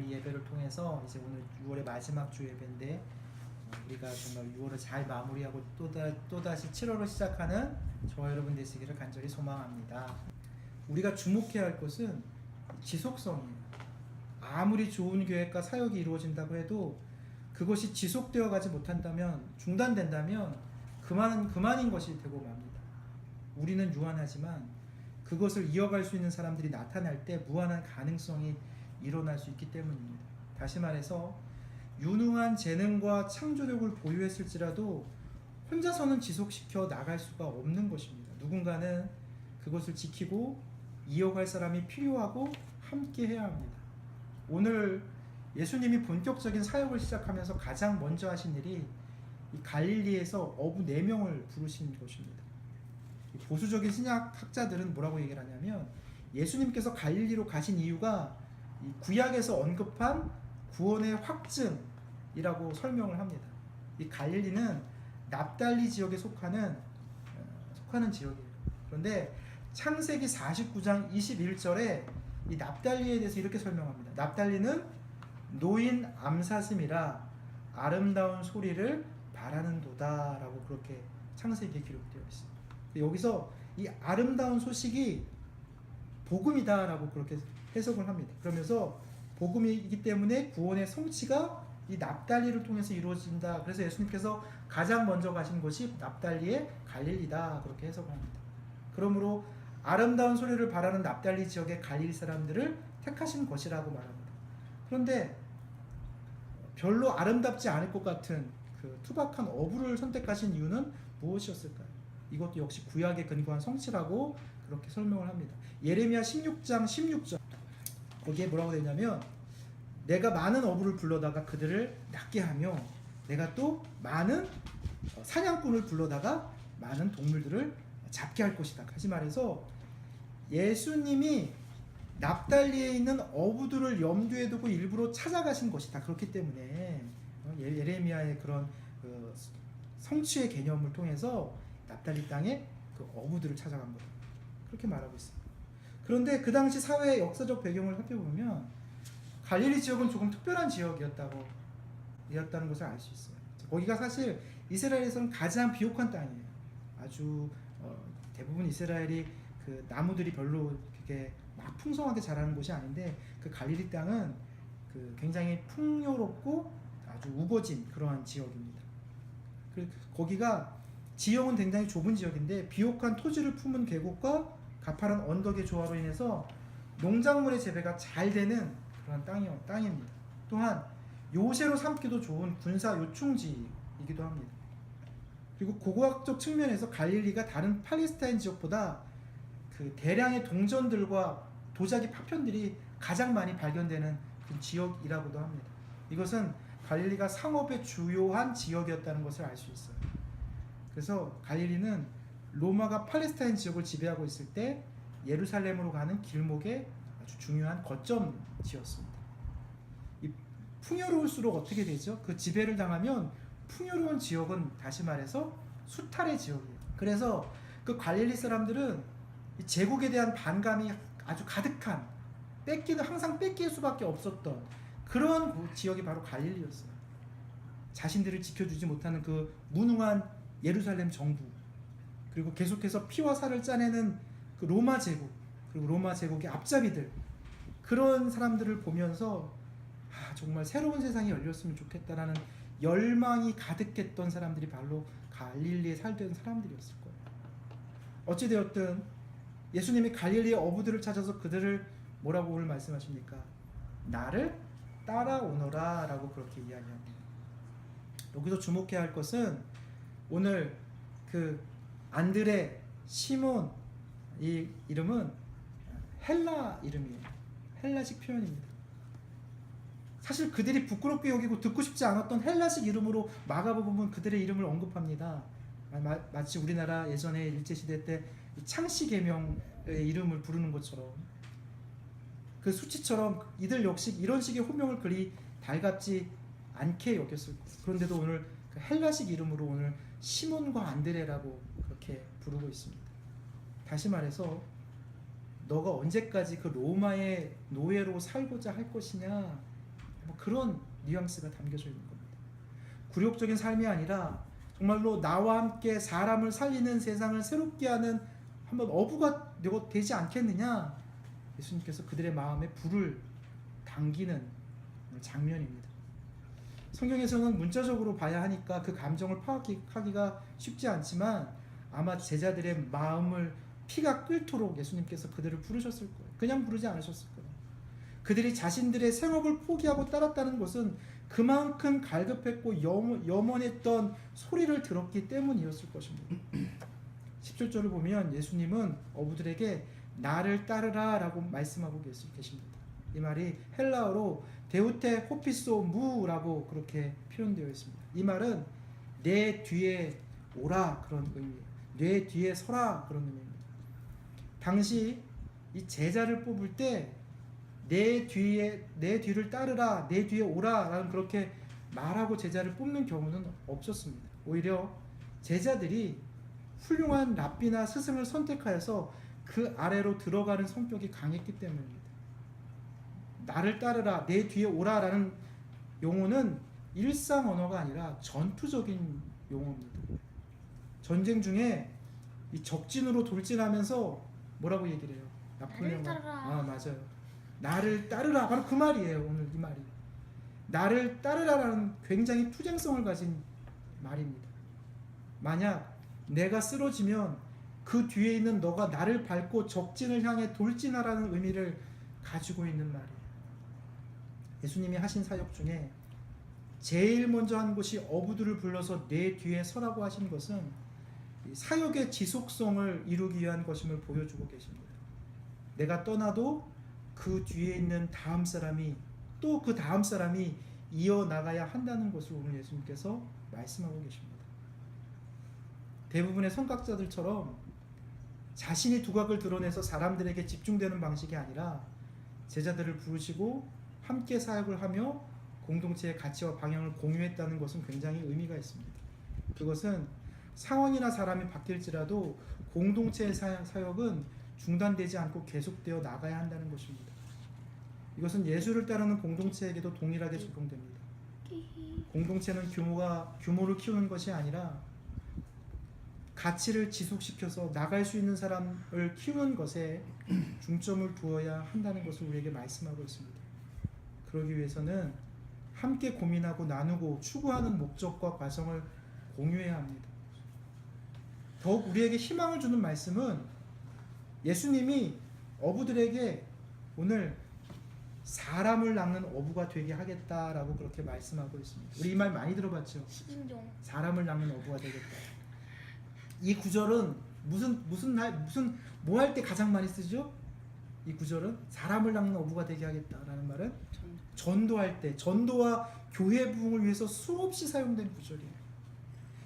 이 예배를 통해서 이제 오늘 6월의 마지막 주 예배인데 우리가 정말 6월을 잘 마무리하고 또다시 7월을 시작하는 저와 여러분 되시기를 간절히 소망합니다. 우리가 주목해야 할 것은 지속성이에요. 아무리 좋은 계획과 사역이 이루어진다고 해도 그것이 지속되어 가지 못한다면, 중단된다면 그만인 것이 되고 맙니다. 우리는 유한하지만 그것을 이어갈 수 있는 사람들이 나타날 때 무한한 가능성이 일어날 수 있기 때문입니다. 다시 말해서 유능한 재능과 창조력을 보유했을지라도 혼자서는 지속시켜 나갈 수가 없는 것입니다. 누군가는 그것을 지키고 이어갈 사람이 필요하고 함께 해야 합니다. 오늘 예수님이 본격적인 사역을 시작하면서 가장 먼저 하신 일이 이 갈릴리에서 어부 4명을 부르신 것입니다. 보수적인 신약학자들은 뭐라고 얘기를 하냐면 예수님께서 갈릴리로 가신 이유가 이 구약에서 언급한 구원의 확증이라고 설명을 합니다. 이 갈릴리는 납달리 지역에 속하는 지역이에요. 그런데 창세기 49장 21절에 이 납달리에 대해서 이렇게 설명합니다. 납달리는 노인 암사슴이라 아름다운 소리를 바라는도다 라고 그렇게 창세기에 기록되어 있습니다. 여기서 이 아름다운 소식이 복음이다 라고 그렇게 해석을 합니다. 그러면서 복음이기 때문에 구원의 성취가 이 납달리를 통해서 이루어진다. 그래서 예수님께서 가장 먼저 가신 곳이 납달리의 갈릴리다 그렇게 해석을 합니다. 그러므로 아름다운 소리를 바라는 납달리 지역의 갈릴리 사람들을 택하신 것이라고 말합니다. 그런데 별로 아름답지 않을 것 같은 그 투박한 어부를 선택하신 이유는 무엇이었을까요? 이것도 역시 구약에 근거한 성취라고 그렇게 설명을 합니다. 예레미야 16장 16절 거기에 뭐라고 되냐면 내가 많은 어부를 불러다가 그들을 낫게 하며 내가 또 많은 사냥꾼을 불러다가 많은 동물들을 잡게 할 것이다. 다시 말해서 예수님이 납달리에 있는 어부들을 염두에 두고 일부러 찾아가신 것이다. 그렇기 때문에 예레미야의 그런 성취의 개념을 통해서 납달리 땅에 그 어부들을 찾아간 거다. 그렇게 말하고 있습니다. 그런데 그 당시 사회의 역사적 배경을 살펴보면 갈릴리 지역은 조금 특별한 지역이었다는 것을 알 수 있어요. 거기가 사실 이스라엘에서는 가장 비옥한 땅이에요. 아주 대부분 이스라엘이 그 나무들이 별로 그렇게 막 풍성하게 자라는 곳이 아닌데 그 갈릴리 땅은 그 굉장히 풍요롭고 아주 우거진 그러한 지역입니다. 거기가 지형은 굉장히 좁은 지역인데 비옥한 토지를 품은 계곡과 가파른 언덕의 조화로 인해서 농작물의 재배가 잘 되는 그런 땅입니다. 또한 요새로 삼기도 좋은 군사 요충지이기도 합니다. 그리고 고고학적 측면에서 갈릴리가 다른 팔레스타인 지역보다 그 대량의 동전들과 도자기 파편들이 가장 많이 발견되는 그 지역이라고도 합니다. 이것은 갈릴리가 상업의 주요한 지역이었다는 것을 알 수 있어요. 그래서 갈릴리는 로마가 팔레스타인 지역을 지배하고 있을 때 예루살렘으로 가는 길목의 아주 중요한 거점지였습니다. 이 풍요로울수록 어떻게 되죠? 그 지배를 당하면 풍요로운 지역은 다시 말해서 수탈의 지역이에요. 그래서 그 갈릴리 사람들은 이 제국에 대한 반감이 아주 가득한 항상 뺏길 수밖에 없었던 그런 지역이 바로 갈릴리였어요. 자신들을 지켜주지 못하는 그 무능한 예루살렘 정부, 그리고 계속해서 피와 살을 짜내는 그 로마 제국, 그리고 로마 제국의 앞잡이들, 그런 사람들을 보면서 정말 새로운 세상이 열렸으면 좋겠다라는 열망이 가득했던 사람들이 바로 갈릴리에 살던 사람들이었을 거예요. 어찌되었든 예수님이 갈릴리의 어부들을 찾아서 그들을 뭐라고 오늘 말씀하십니까? 나를 따라오너라 라고 그렇게 이야기합니다. 여기서 주목해야 할 것은 오늘 그 안드레, 시몬 이 이름은 헬라 이름이에요. 헬라식 표현입니다. 사실 그들이 부끄럽게 여기고 듣고 싶지 않았던 헬라식 이름으로 마가복음은 그들의 이름을 언급합니다. 마치 우리나라 예전에 일제시대 때 창씨 계명의 이름을 부르는 것처럼 그 수치처럼 이들 역시 이런 식의 호명을 그리 달갑지 않게 여겼을 거예요. 그런데도 오늘 그 헬라식 이름으로 오늘 시몬과 안드레라고 그렇게 부르고 있습니다. 다시 말해서 너가 언제까지 그 로마의 노예로 살고자 할 것이냐, 뭐 그런 뉘앙스가 담겨져 있는 겁니다. 굴욕적인 삶이 아니라 정말로 나와 함께 사람을 살리는 세상을 새롭게 하는 한번 어부가 되지 않겠느냐. 예수님께서 그들의 마음에 불을 당기는 장면입니다. 성경에서는 문자적으로 봐야 하니까 그 감정을 파악하기가 쉽지 않지만 아마 제자들의 마음을 피가 끓도록 예수님께서 그들을 부르셨을 거예요. 그냥 부르지 않으셨을 거예요. 그들이 자신들의 생업을 포기하고 따랐다는 것은 그만큼 갈급했고 염원했던 소리를 들었기 때문이었을 것입니다. 17절을 보면 예수님은 어부들에게 나를 따르라 라고 말씀하고 계십니다. 이 말이 헬라어로 데우테 호피소 무라고 그렇게 표현되어 있습니다. 이 말은 내 뒤에 오라 그런 의미예요. 내 뒤에 서라 그런 의미입니다. 당시 이 제자를 뽑을 때 내 뒤를 따르라, 내 뒤에 오라라는 그렇게 말하고 제자를 뽑는 경우는 없었습니다. 오히려 제자들이 훌륭한 랍비나 스승을 선택하여서 그 아래로 들어가는 성격이 강했기 때문입니다. 나를 따르라, 내 뒤에 오라라는 용어는 일상 언어가 아니라 전투적인 용어입니다. 전쟁 중에 이 적진으로 돌진하면서 뭐라고 얘기를 해요? 나를 따르라. 아, 맞아요. 나를 따르라. 바로 그 말이에요. 오늘 이 말이. 나를 따르라라는 굉장히 투쟁성을 가진 말입니다. 만약 내가 쓰러지면 그 뒤에 있는 너가 나를 밟고 적진을 향해 돌진하라는 의미를 가지고 있는 말이에요. 예수님이 하신 사역 중에 제일 먼저 한 것이 어부들을 불러서 내 뒤에 서라고 하신 것은 사역의 지속성을 이루기 위한 것임을 보여주고 계십니다. 내가 떠나도 그 뒤에 있는 다음 사람이 또 그 다음 사람이 이어나가야 한다는 것을 오늘 예수님께서 말씀하고 계십니다. 대부분의 선각자들처럼 자신이 두각을 드러내서 사람들에게 집중되는 방식이 아니라 제자들을 부르시고 함께 사역을 하며 공동체의 가치와 방향을 공유했다는 것은 굉장히 의미가 있습니다. 그것은 상황이나 사람이 바뀔지라도 공동체의 사역은 중단되지 않고 계속되어 나가야 한다는 것입니다. 이것은 예수를 따르는 공동체에게도 동일하게 적용됩니다. 공동체는 규모를 키우는 것이 아니라 가치를 지속시켜서 나갈 수 있는 사람을 키우는 것에 중점을 두어야 한다는 것을 우리에게 말씀하고 있습니다. 그러기 위해서는 함께 고민하고 나누고 추구하는 목적과 과정을 공유해야 합니다. 더욱 우리에게 희망을 주는 말씀은 예수님이 어부들에게 오늘 사람을 낚는 어부가 되게 하겠다라고 그렇게 말씀하고 있습니다. 우리 이 말 많이 들어봤죠? 식인종. 사람을 낚는 어부가 되겠다. 이 구절은 뭐 할 때 가장 많이 쓰죠? 이 구절은 사람을 낚는 어부가 되게 하겠다라는 말은 전도할 때, 전도와 교회 부흥을 위해서 수없이 사용된 구절이에요.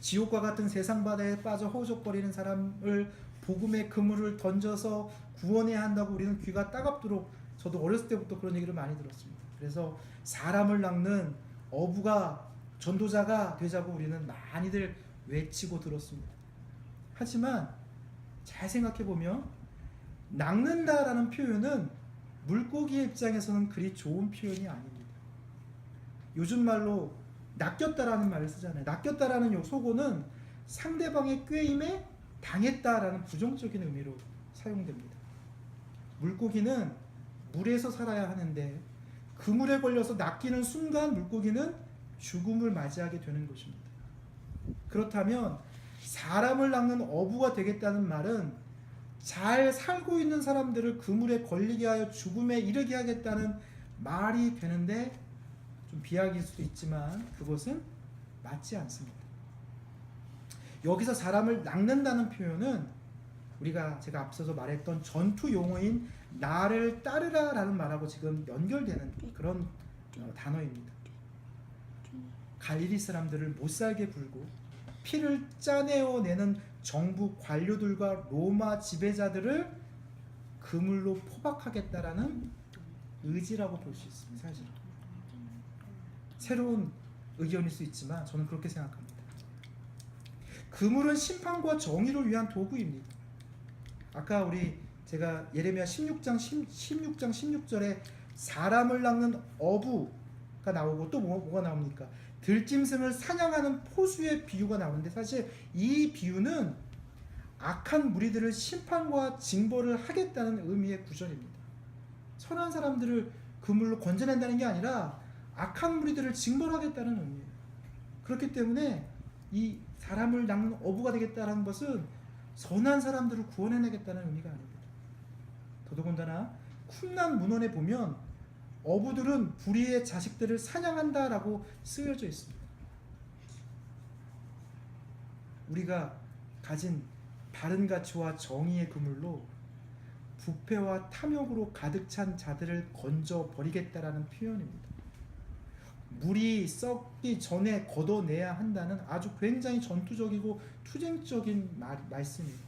지옥과 같은 세상 바다에 빠져 허우적거리는 사람을 복음의 그물을 던져서 구원해야 한다고 우리는 귀가 따갑도록, 저도 어렸을 때부터 그런 얘기를 많이 들었습니다. 그래서 사람을 낚는 어부가, 전도자가 되자고 우리는 많이들 외치고 들었습니다. 하지만 잘 생각해보면 낚는다라는 표현은 물고기의 입장에서는 그리 좋은 표현이 아닙니다. 요즘 말로 낚였다라는 말을 쓰잖아요. 낚였다라는 속어는 상대방의 꾀임에 당했다라는 부정적인 의미로 사용됩니다. 물고기는 물에서 살아야 하는데 그물에 걸려서 낚이는 순간 물고기는 죽음을 맞이하게 되는 것입니다. 그렇다면 사람을 낚는 어부가 되겠다는 말은 잘 살고 있는 사람들을 그물에 걸리게 하여 죽음에 이르게 하겠다는 말이 되는데, 좀 비약일 수도 있지만 그것은 맞지 않습니다. 여기서 사람을 낚는다는 표현은 제가 앞서서 말했던 전투 용어인 나를 따르라 라는 말하고 지금 연결되는 그런 단어입니다. 갈릴리 사람들을 못살게 굴고 피를 짜내어내는 정부 관료들과 로마 지배자들을 그물로 포박하겠다라는 의지라고 볼 수 있습니다. 사실 새로운 의견일 수 있지만 저는 그렇게 생각합니다. 그물은 심판과 정의를 위한 도구입니다. 아까 제가 예레미야 16장 16절에 사람을 낚는 어부, 나오고 또 뭐가 나옵니까? 들짐승을 사냥하는 포수의 비유가 나오는데 사실 이 비유는 악한 무리들을 심판과 징벌을 하겠다는 의미의 구절입니다. 선한 사람들을 그물로 건져낸다는 게 아니라 악한 무리들을 징벌하겠다는 의미예요. 그렇기 때문에 이 사람을 낚는 어부가 되겠다는 것은 선한 사람들을 구원해내겠다는 의미가 아닙니다. 더더군다나 쿰란 문헌에 보면 어부들은 불의의 자식들을 사냥한다라고 쓰여져 있습니다. 우리가 가진 바른 가치와 정의의 그물로 부패와 탐욕으로 가득 찬 자들을 건져 버리겠다라는 표현입니다. 물이 썩기 전에 걷어내야 한다는 아주 굉장히 전투적이고 투쟁적인 말씀입니다.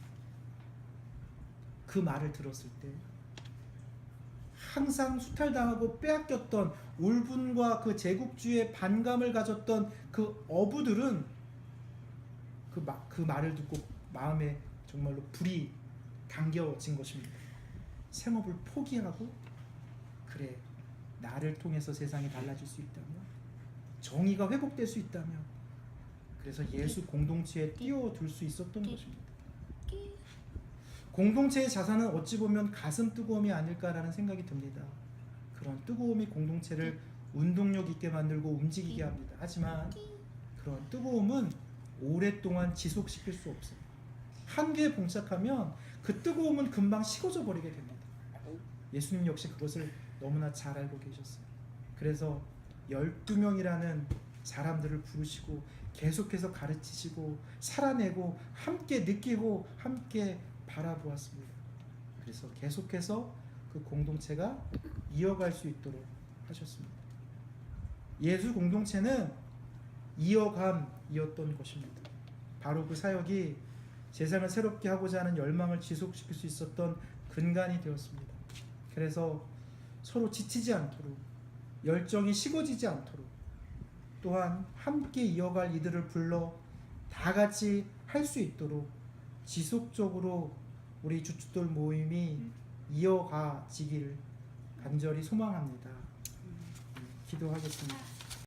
그 말을 들었을 때 항상 수탈당하고 빼앗겼던 울분과 그 제국주의의 반감을 가졌던 그 어부들은 그 말을 듣고 마음에 정말로 불이 당겨진 것입니다. 생업을 포기하고 그래 나를 통해서 세상이 달라질 수 있다면 정의가 회복될 수 있다면 그래서 예수 공동체에 뛰어들 수 있었던 것입니다. 공동체의 자산은 어찌 보면 가슴 뜨거움이 아닐까라는 생각이 듭니다. 그런 뜨거움이 공동체를 운동력 있게 만들고 움직이게 합니다. 하지만 그런 뜨거움은 오랫동안 지속시킬 수 없어요. 한계에 봉착하면 그 뜨거움은 금방 식어져 버리게 됩니다. 예수님 역시 그것을 너무나 잘 알고 계셨어요. 그래서 12명이라는 사람들을 부르시고 계속해서 가르치시고 살아내고 함께 느끼고 함께 바라보았습니다. 그래서 계속해서 그 공동체가 이어갈 수 있도록 하셨습니다. 예수 공동체는 이어감이었던 것입니다. 바로 그 사역이 세상을 새롭게 하고자 하는 열망을 지속시킬 수 있었던 근간이 되었습니다. 그래서 서로 지치지 않도록 열정이 식어지지 않도록 또한 함께 이어갈 이들을 불러 다 같이 할 수 있도록 지속적으로 우리 주춧돌 모임이 이어가지길 간절히 소망합니다. 기도하겠습니다.